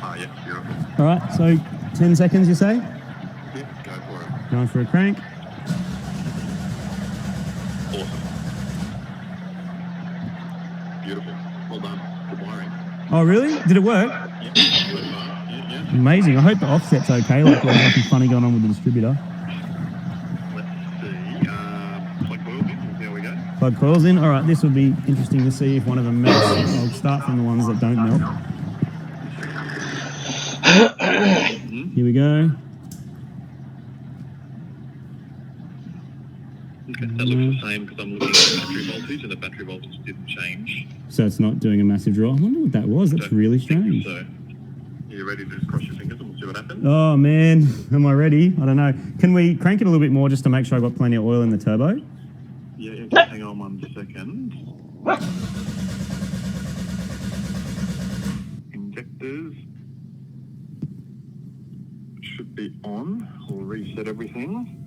[SPEAKER 7] Oh, yeah, beautiful.
[SPEAKER 3] All right, so 10 seconds, you say?
[SPEAKER 7] Yeah, go for it.
[SPEAKER 3] Going for a crank.
[SPEAKER 7] Awesome. Beautiful. Well done. Good wiring.
[SPEAKER 3] Oh, really? Did it work?
[SPEAKER 7] Yeah, so far. Yeah.
[SPEAKER 3] Amazing. I hope the offset's okay. Like, there's nothing funny going on with the distributor.
[SPEAKER 7] Let's see. Plug coils in. There we go.
[SPEAKER 3] Plug coils in. All right, this would be interesting to see if one of them melts. I'll start from the ones that don't melt. Here we go.
[SPEAKER 7] Okay, that looks the same because I'm looking at the battery voltage and the battery voltage didn't change.
[SPEAKER 3] So it's not doing a massive draw. I wonder what that was. That's really strange.
[SPEAKER 7] So, you ready to just cross your fingers and we'll see what happens?
[SPEAKER 3] Oh, man. Am I ready? I don't know. Can we crank it a little bit more just to make sure I've got plenty of oil in the turbo?
[SPEAKER 7] Yeah, okay, hang on 1 second. Injectors should be on. We'll reset everything.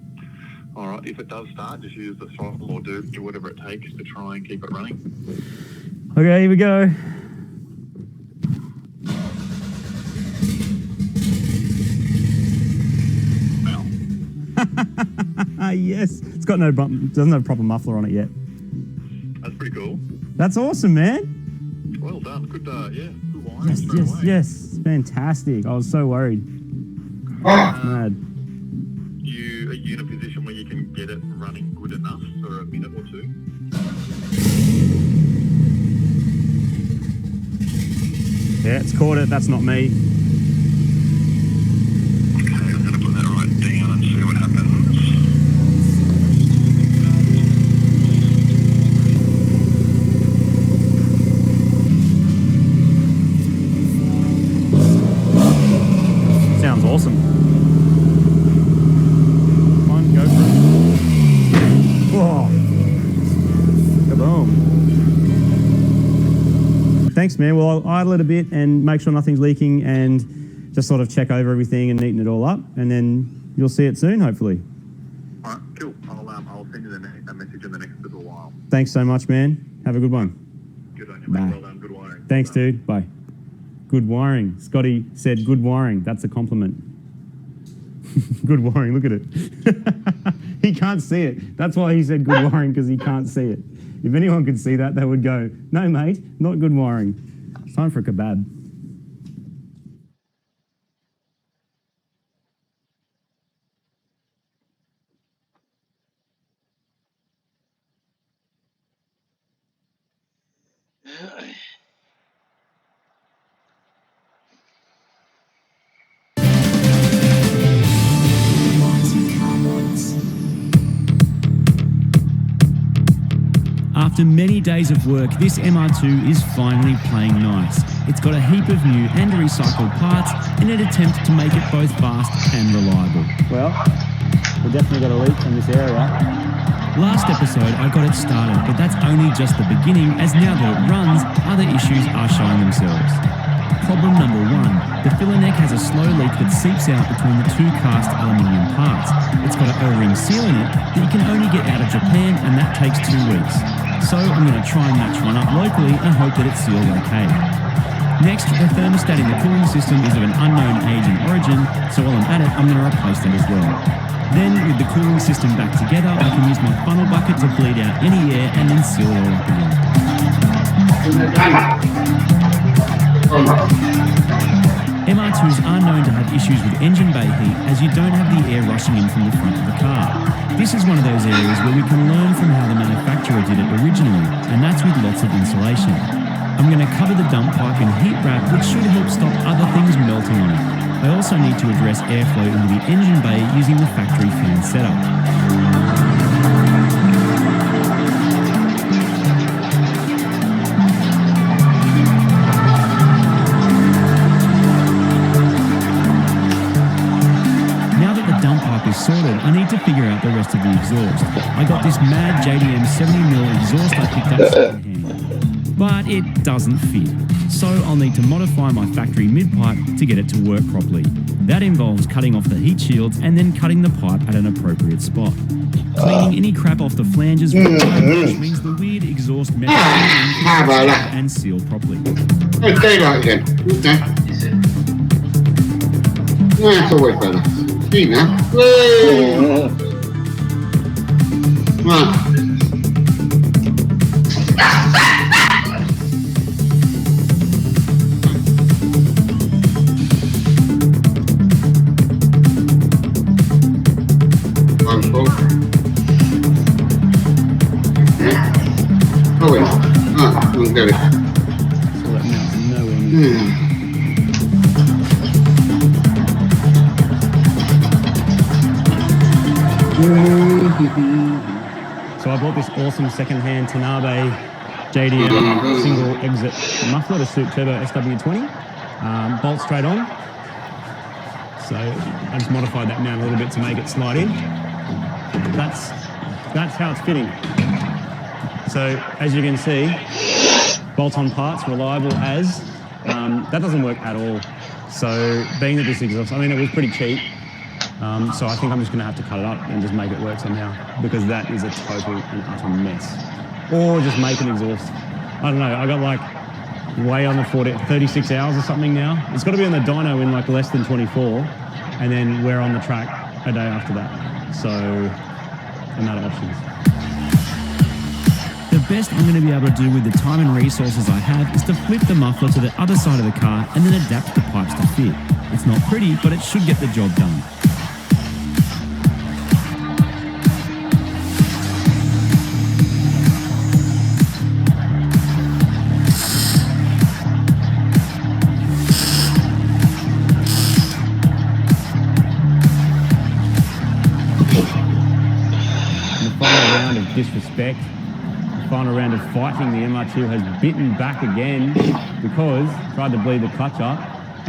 [SPEAKER 7] All right, if it does start, just use the throttle or do whatever it takes to try and keep it running.
[SPEAKER 3] Okay, here we go. Yes. It's got no bump, doesn't have a proper muffler on it yet.
[SPEAKER 7] That's pretty cool.
[SPEAKER 3] That's awesome, man.
[SPEAKER 7] Well done. Good, good wiring.
[SPEAKER 3] Yes,
[SPEAKER 7] straight
[SPEAKER 3] yes,
[SPEAKER 7] away.
[SPEAKER 3] yes. It's fantastic. I was so worried. Mad.
[SPEAKER 7] Are you in a position where you can get it running good enough for a minute or two?
[SPEAKER 3] Yeah, it's caught it. That's not me.
[SPEAKER 7] Okay, I'm going to put that right down and see what happens.
[SPEAKER 3] Sounds awesome. Come on, go for it. Whoa. Kaboom. Thanks, man. Well, I'll idle it a bit and make sure nothing's leaking and just sort of check over everything and neaten it all up. And then you'll see it soon, hopefully.
[SPEAKER 7] All right, cool. I'll send you a message in the next little while.
[SPEAKER 3] Thanks so much, man. Have a good one.
[SPEAKER 7] Good on you, mate.
[SPEAKER 3] Bye.
[SPEAKER 7] Well done. Good wiring.
[SPEAKER 3] Thanks, dude. Bye. Good wiring. Scotty said good wiring. That's a compliment. Good wiring. Look at it. He can't see it. That's why he said good wiring, because he can't see it. If anyone could see that, they would go, no, mate, not good wiring. It's time for a kebab.
[SPEAKER 6] After many days of work, this MR2 is finally playing nice. It's got a heap of new and recycled parts in an attempt to make it both fast and reliable.
[SPEAKER 3] Well, we definitely got a leak in this area.
[SPEAKER 6] Last episode I got it started, but that's only just the beginning, as now that it runs, other issues are showing themselves. Problem number 1, the filler neck has a slow leak that seeps out between the 2 cast aluminium parts. It's got an O-ring seal in it that you can only get out of Japan, and that takes 2 weeks. So I'm going to try and match one up locally and hope that it's sealed okay. Next, the thermostat in the cooling system is of an unknown age and origin, so while I'm at it, I'm going to replace that as well. Then, with the cooling system back together, I can use my funnel bucket to bleed out any air and then seal it all up again. MR2s are known to have issues with engine bay heat, as you don't have the air rushing in from the front of the car. This is one of those areas where we can learn from how the manufacturer did it originally, and that's with lots of insulation. I'm going to cover the dump pipe in heat wrap, which should help stop other things melting on it. I also need to address airflow into the engine bay using the factory fan setup. Sorted, I need to figure out the rest of the exhaust. I got this mad JDM 70mm exhaust I picked up secondhand. but it doesn't fit. So I'll need to modify my factory mid-pipe to get it to work properly. That involves cutting off the heat shields and then cutting the pipe at an appropriate spot. Cleaning any crap off the flanges with a brush means the weird exhaust metal and seal properly.
[SPEAKER 2] Oh, daylight again. Okay. Yeah, it's always better. See now. Whee! Right. Wonderful. Yeah. Oh, yeah. Ah, we'll get it.
[SPEAKER 3] So that mounts nowhere near. So I bought this awesome second-hand Tanabe JDM single exit muffler to suit Turbo SW20. Bolt straight on. So I just modified that mount a little bit to make it slide in. That's how it's fitting. So as you can see, bolt-on parts, reliable as. That doesn't work at all. So being that this exhaust, I mean, it was pretty cheap. So I think I'm just going to have to cut it up and just make it work somehow, because that is a total and utter mess. Or just make an exhaust. I don't know, I got like way under 36 hours or something now. It's got to be on the dyno in like less than 24, and then we're on the track a day after that. So I'm out of options.
[SPEAKER 6] The best I'm going to be able to do with the time and resources I have is to flip the muffler to the other side of the car and then adapt the pipes to fit. It's not pretty, but it should get the job done.
[SPEAKER 3] Disrespect. The final round of fighting, the MR2 has bitten back again because tried to bleed the clutch up,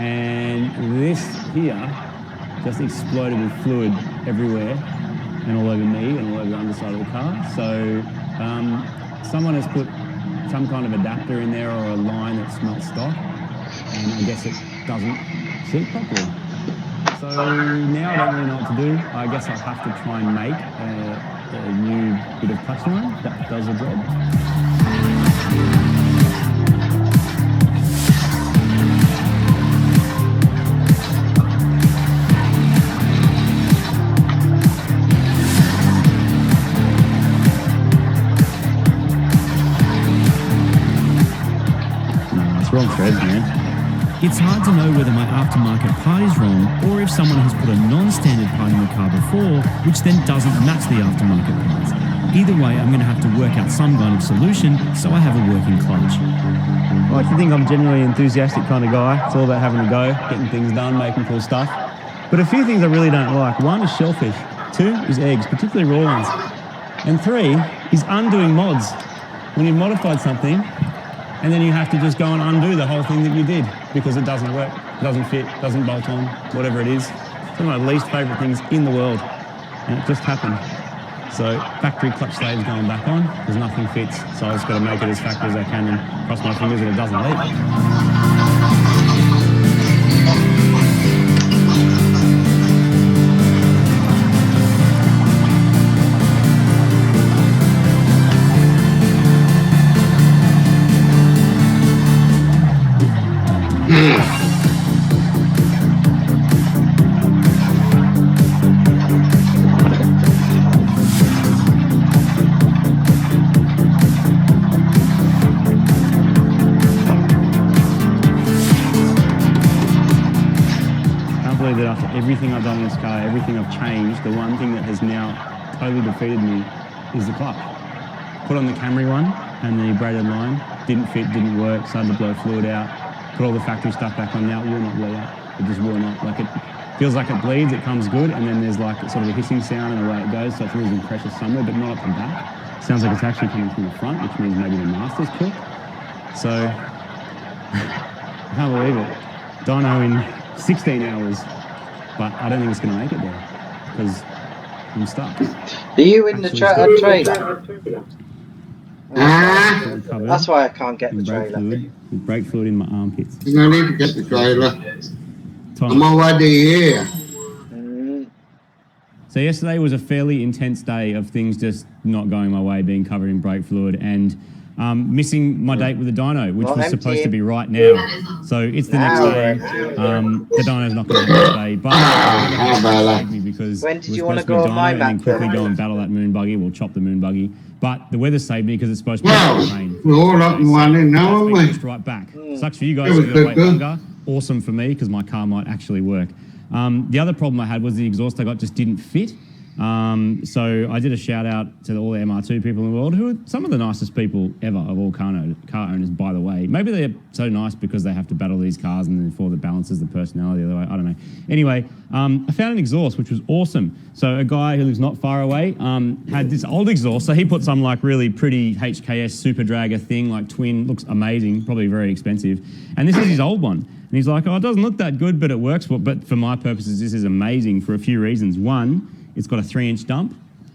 [SPEAKER 3] and this here just exploded with fluid everywhere and all over me and all over the underside of the car. So someone has put some kind of adapter in there or a line that's not stock, and I guess it doesn't sit properly. So now I don't really know what to do. I guess I'll have to try and make a new bit of clutch line that does the job. No, it's wrong threads, man.
[SPEAKER 6] It's hard to know whether my aftermarket part is wrong or if someone has put a non-standard part in the car before, which then doesn't match the aftermarket parts. Either way, I'm going to have to work out some kind of solution so I have a working clutch.
[SPEAKER 3] I like to think I'm a genuinely enthusiastic kind of guy. It's all about having a go, getting things done, making cool stuff. But a few things I really don't like. One is shellfish. Two is eggs, particularly raw ones. And three is undoing mods. When you've modified something, and then you have to just go and undo the whole thing that you did because it doesn't work, doesn't fit, doesn't bolt on, whatever it is. It's one of my least favourite things in the world, and it just happened. So factory clutch slave's going back on because nothing fits, so I just got to make it as factory as I can and cross my fingers that it doesn't leak. That after everything I've done in this car, everything I've changed, the one thing that has now totally defeated me is the clutch. Put on the Camry one and the braided line, didn't fit, didn't work, started to blow fluid out. Put all the factory stuff back on, now it will not blow out. It just will not. Like, it feels like it bleeds, it comes good, and then there's like sort of a hissing sound and away it goes, so it's losing pressure somewhere, but not at the back. Sounds like it's actually coming from the front, which means maybe the master's cooked. So, I can't believe it. Dyno in 16 hours. But I don't think it's going to make it there because I'm stuck.
[SPEAKER 1] Are you in the trailer?
[SPEAKER 2] Ah,
[SPEAKER 6] Covered
[SPEAKER 1] That's why I can't get the
[SPEAKER 6] in brake
[SPEAKER 1] trailer.
[SPEAKER 6] fluid, with brake fluid in my armpits.
[SPEAKER 2] there's no need to get the trailer.
[SPEAKER 6] Tom.
[SPEAKER 2] I'm already here.
[SPEAKER 1] Mm.
[SPEAKER 6] So yesterday was a fairly intense day of things just not going my way, being covered in brake fluid and missing my date with the dyno, which
[SPEAKER 1] Not
[SPEAKER 6] was supposed to
[SPEAKER 1] empty.
[SPEAKER 6] be right now. So it's the next
[SPEAKER 1] Now
[SPEAKER 6] day.
[SPEAKER 1] we're empty.
[SPEAKER 6] The dyno's not going to be today, but
[SPEAKER 2] How about that?
[SPEAKER 6] saved me because
[SPEAKER 1] When did
[SPEAKER 6] it was
[SPEAKER 1] you wanna
[SPEAKER 6] supposed to be
[SPEAKER 1] go on my
[SPEAKER 6] dyno and then
[SPEAKER 1] map
[SPEAKER 6] quickly
[SPEAKER 1] then?
[SPEAKER 6] go and battle that moon buggy. We'll chop the moon buggy. But the weather saved me because it's supposed to be
[SPEAKER 2] Well,
[SPEAKER 6] rain.
[SPEAKER 2] we're all up and running now,
[SPEAKER 6] That's
[SPEAKER 2] aren't
[SPEAKER 6] been
[SPEAKER 2] we?
[SPEAKER 6] pushed right back.
[SPEAKER 1] Hmm.
[SPEAKER 6] Sucks for you guys.
[SPEAKER 2] Yeah,
[SPEAKER 6] So
[SPEAKER 2] we
[SPEAKER 6] you got to wait
[SPEAKER 2] could do.
[SPEAKER 6] longer. Awesome for me because my car might actually work. The other problem I had was the exhaust I got just didn't fit. So I did a shout out to all the MR2 people in the world, who are some of the nicest people ever of all car owners, by the way. Maybe they're so nice because they have to battle these cars and therefore the balances the personality the other way. I don't know. Anyway, I found an exhaust, which was awesome. So a guy who lives not far away had this old exhaust. So he put some like really pretty HKS Super Dragger thing, like twin, looks amazing, probably very expensive. And this is his old one. And he's like, oh, it doesn't look that good, but it works. But for my purposes, this is amazing for a few reasons. One, it's got a 3-inch dump.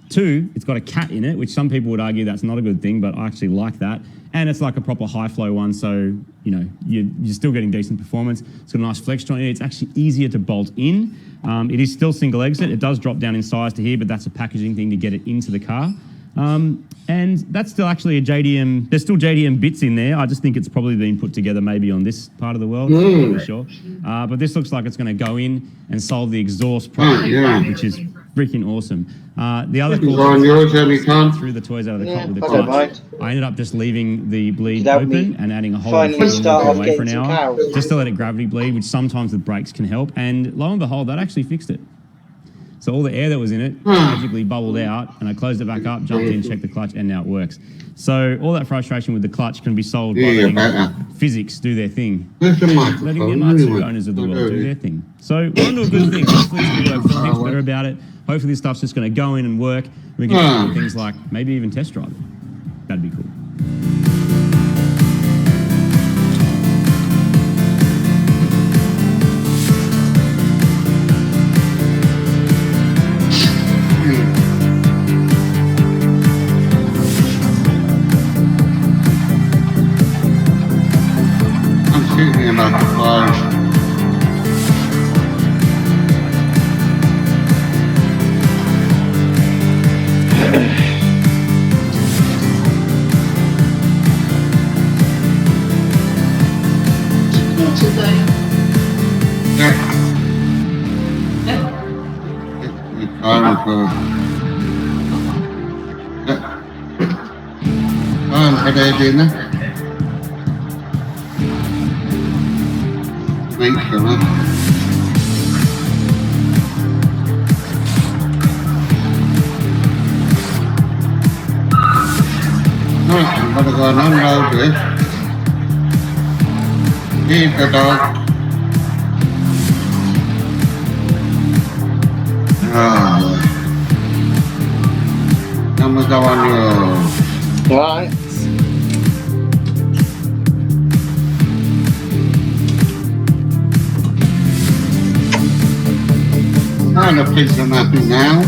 [SPEAKER 6] 2, it's got a cat in it, which some people would argue that's not a good thing, but I actually like that. And it's like a proper high flow one, so you know you're still getting decent performance. It's got a nice flex joint in it. It's actually easier to bolt in. It is still single exit. It does drop down in size to here, but that's a packaging thing to get it into the car. And that's still actually a JDM. There's still JDM bits in there. I just think it's probably been put together maybe on this part of the world. I'm not really sure. But this looks like it's going to go in and solve the exhaust problem,
[SPEAKER 2] yeah.
[SPEAKER 6] which is freaking awesome. The other
[SPEAKER 2] Go
[SPEAKER 6] cool
[SPEAKER 2] on
[SPEAKER 6] thing
[SPEAKER 2] yours anytime.
[SPEAKER 6] threw the toys out of the
[SPEAKER 1] Yeah,
[SPEAKER 6] cot with the
[SPEAKER 1] I don't
[SPEAKER 6] clutch.
[SPEAKER 1] mind.
[SPEAKER 6] I ended up just leaving the bleed
[SPEAKER 1] Without me
[SPEAKER 6] open and adding a whole
[SPEAKER 1] finally start off
[SPEAKER 6] away for an
[SPEAKER 1] getting some
[SPEAKER 6] hour
[SPEAKER 1] cows.
[SPEAKER 6] just to let it gravity bleed, which sometimes with brakes can help. And lo and behold, that actually fixed it. So all the air that was in it magically bubbled out, and I closed it back up, jumped in, checked the clutch, and now it works. So all that frustration with the clutch can be solved by
[SPEAKER 2] Yeah,
[SPEAKER 6] letting
[SPEAKER 2] better.
[SPEAKER 6] physics do their thing.
[SPEAKER 2] Where's the
[SPEAKER 6] Letting the
[SPEAKER 2] microphone?
[SPEAKER 6] MR2 owners of the world do their thing. So we're onto a good thing. Hopefully it's going to work. Feeling better about it. Hopefully this stuff's just going to go in and work. We can do things like maybe even test drive it. That'd be cool.
[SPEAKER 2] I'm thinking about the phone. Yeah. It's time for... Time for their dinner. Make sure. Right, I'm gonna go and unload this. Feed the dog. Number go on your...
[SPEAKER 1] Right.
[SPEAKER 2] Kind of pigs are napping now.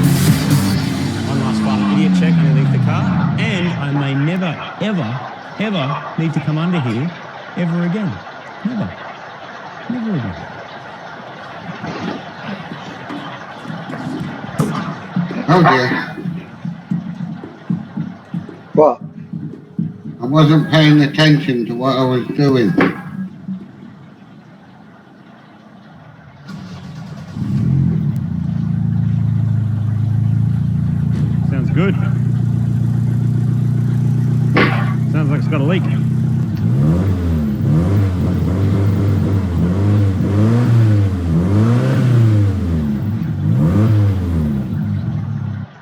[SPEAKER 6] One last final idiot check underneath the car, and I may never, ever need to come under here ever again. Never. Never again.
[SPEAKER 2] Oh dear.
[SPEAKER 1] What?
[SPEAKER 2] I wasn't paying attention to what I was doing.
[SPEAKER 3] Sounds good. Sounds like it's got a leak.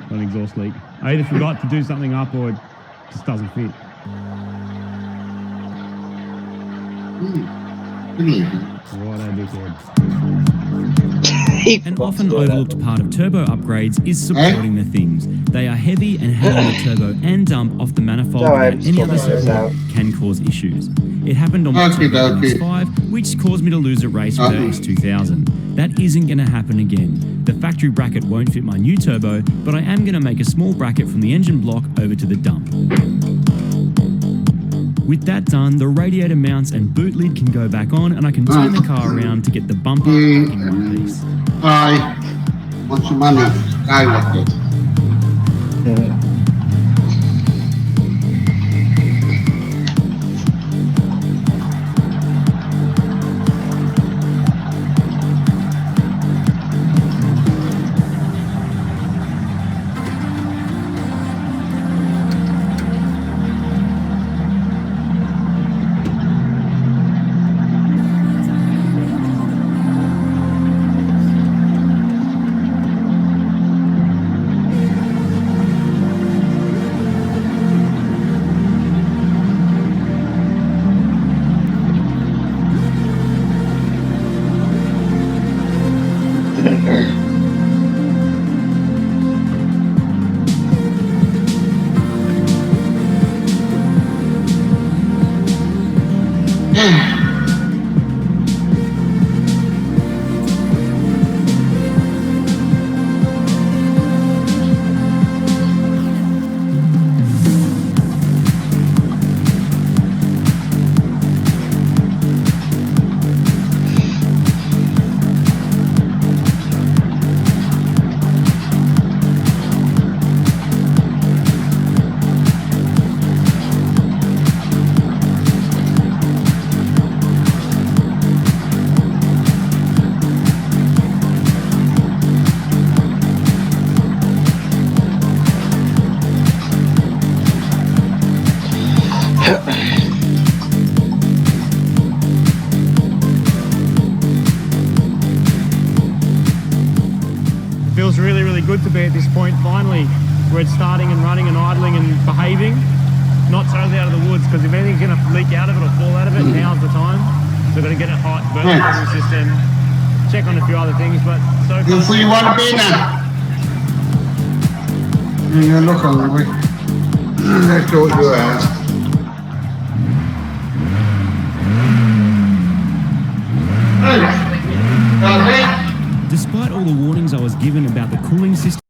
[SPEAKER 3] An exhaust leak. I either forgot to do something up or it just doesn't fit.
[SPEAKER 2] Brilliant.
[SPEAKER 3] What a dickhead.
[SPEAKER 6] An often overlooked part of turbo upgrades is supporting the things. They are heavy and hanging the turbo and dump off the manifold
[SPEAKER 1] Sorry, I'm
[SPEAKER 6] without any
[SPEAKER 1] just
[SPEAKER 6] other
[SPEAKER 1] sorting this
[SPEAKER 6] support
[SPEAKER 1] out.
[SPEAKER 6] can cause issues. It happened on my
[SPEAKER 2] Okey
[SPEAKER 6] Turbo
[SPEAKER 2] dokey.
[SPEAKER 6] S5, which caused me to lose a race with the S2000. That isn't going to happen again. The factory bracket won't fit my new turbo, but I am going to make a small bracket from the engine block over to the dump. With that done, the radiator mounts and boot lid can go back on, and I can turn the car around to get the bumper back in one piece.
[SPEAKER 2] Hi. What's your money? Skyrocket.
[SPEAKER 3] Feels really, really good to be at this point finally, where it's starting and running and idling and behaving. Not totally out of the woods, because if anything's going to leak out of it or fall out of it, now's the time. So we've got to get it hot, burn the cooling system, check on a few other things, but so
[SPEAKER 2] You
[SPEAKER 3] far...
[SPEAKER 2] see what I mean now? You look hungry. Let's sort you out.
[SPEAKER 6] Despite all the warnings I was given about the cooling system,